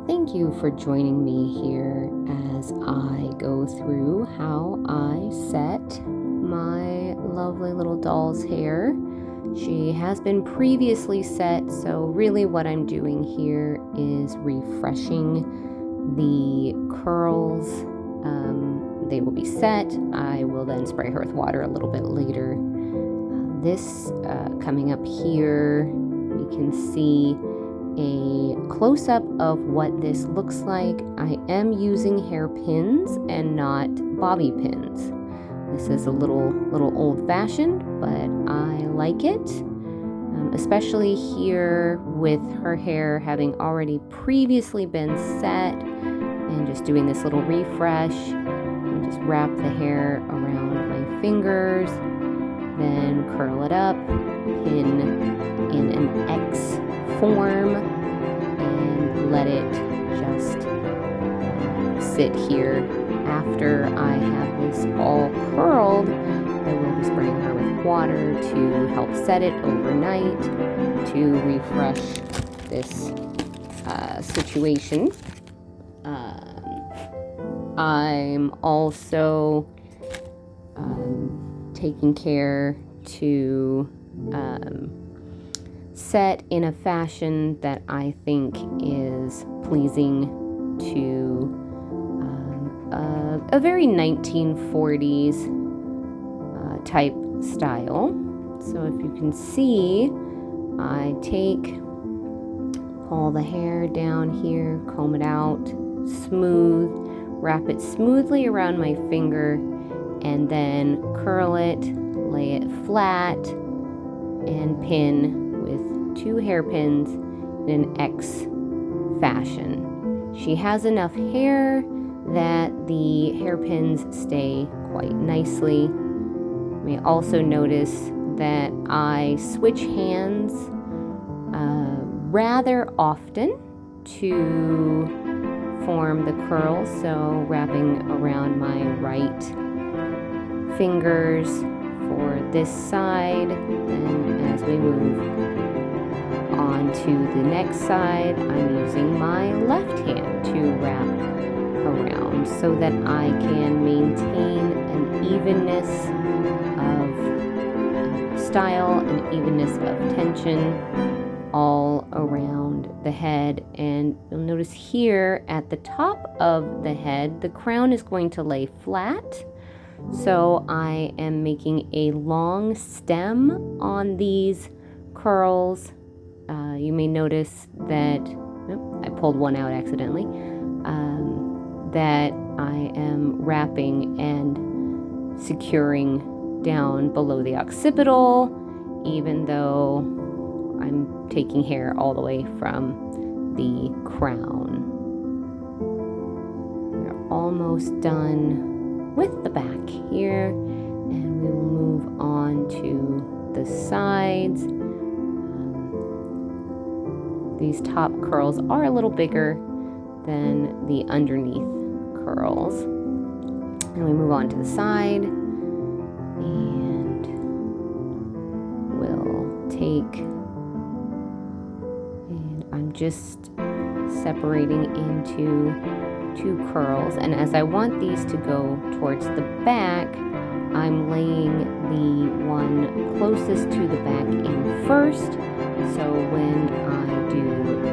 Thank you for joining me here as I go through how I set my lovely little doll's hair. She has been previously set, so really what I'm doing here is refreshing the curls. They will be set. I will then spray her with water a little bit later. This coming up here, we can see a close-up of what this looks like. I am using hairpins and not bobby pins. This is a little old-fashioned, but I like it, especially here with her hair having already previously been set, and just doing this little refresh. I just wrap the hair around my fingers, then curl it up, pin in an X form, and let it just sit here. After I have this all curled, I will be spraying her with water to help set it overnight to refresh this situation. I'm also taking care to set in a fashion that I think is pleasing to a very 1940s type style. So if you can see, I pull the hair down here, comb it out, smooth, wrap it smoothly around my finger, and then curl it, lay it flat, and pin with 2 hairpins in an X fashion. She has enough hair that the hairpins stay quite nicely. You may also notice that I switch hands rather often to form the curls, so wrapping around my right fingers for this side, and as we move on to the next side, I'm using my left hand to wrap around so that I can maintain an evenness of style and evenness of tension all around the head. And you'll notice here at the top of the head, the crown is going to lay flat. So I am making a long stem on these curls. You may notice that, I pulled one out accidentally, that I am wrapping and securing down below the occipital, even though I'm taking hair all the way from the crown. We're almost done with the back here, and we will move on to the sides. These top curls are a little bigger than the underneath curls. And we move on to the side, and we'll take, and I'm just separating into 2 curls, and as I want these to go towards the back, I'm laying the one closest to the back in first, so when I do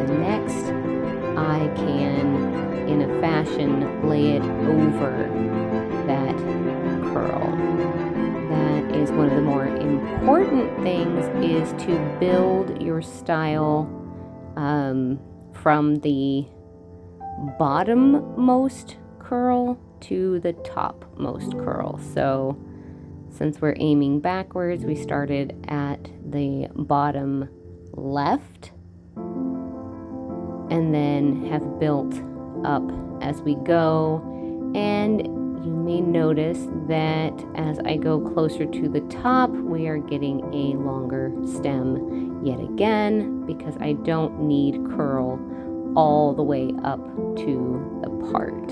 the next, I can, in a fashion, lay it over that curl. That is one of the more important things, is to build your style from the bottommost curl to the topmost curl. So since we're aiming backwards, we started at the bottom left and then have built up as we go. And you may notice that as I go closer to the top, we are getting a longer stem yet again, because I don't need curl all the way up to the part.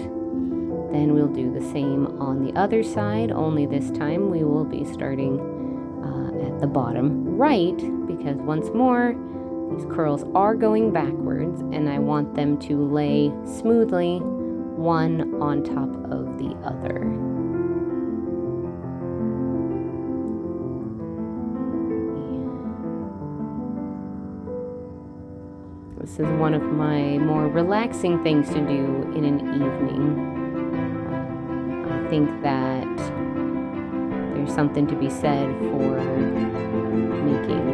Then we'll do the same on the other side, only this time we will be starting at the bottom right, because once more, These curls are going backwards, and I want them to lay smoothly, one on top of the other. This is one of my more relaxing things to do in an evening. I think that there's something to be said for making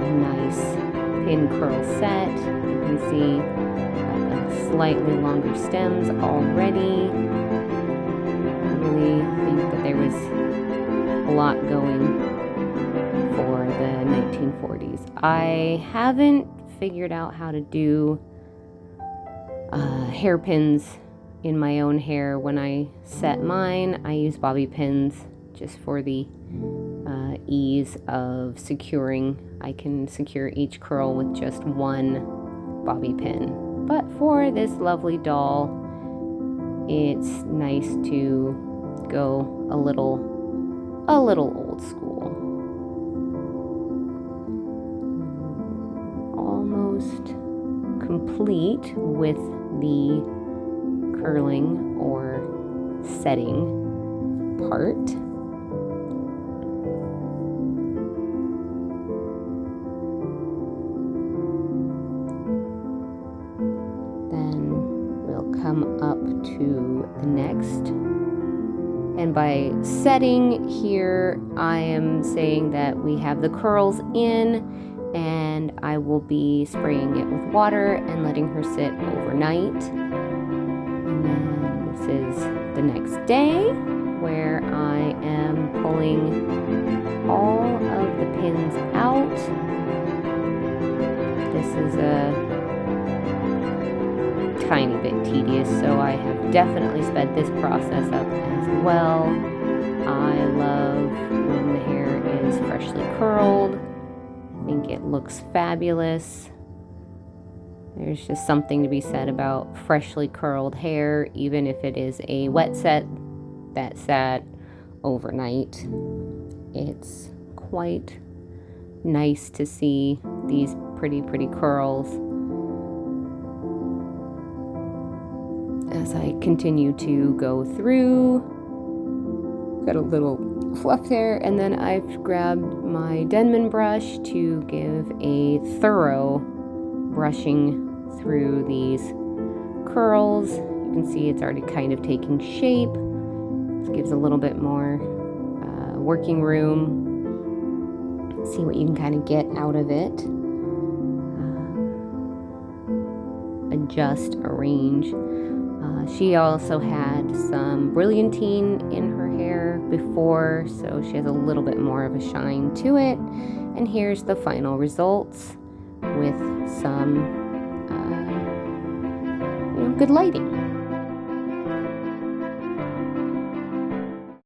a nice pin curl set. You can see slightly longer stems already. I really think that there was a lot going for the 1940s. I haven't figured out how to do hairpins in my own hair. When I set mine, I use bobby pins just for the ease of securing. I can secure each curl with just one bobby pin. But for this lovely doll, it's nice to go a little old school. Almost complete with the curling or setting part. Then we'll come up to the next. And by setting here, I am saying that we have the curls in, and I will be spraying it with water and letting her sit overnight. And then this is the next day, where I am pulling all of the pins out. This is a tiny bit tedious, so I have definitely sped this process up as well. I love when the hair is freshly curled. I think it looks fabulous. There's just something to be said about freshly curled hair, even if it is a wet set that sat overnight. It's quite nice to see these pretty curls. As I continue to go through, got a little fluff there, and then I've grabbed my Denman brush to give a thorough brushing through these curls. You can see it's already kind of taking shape. This gives a little bit more working room. See what you can kind of get out of it. Adjust, arrange. She also had some brilliantine in her hair before, so she has a little bit more of a shine to it. And here's the final results with some good lighting.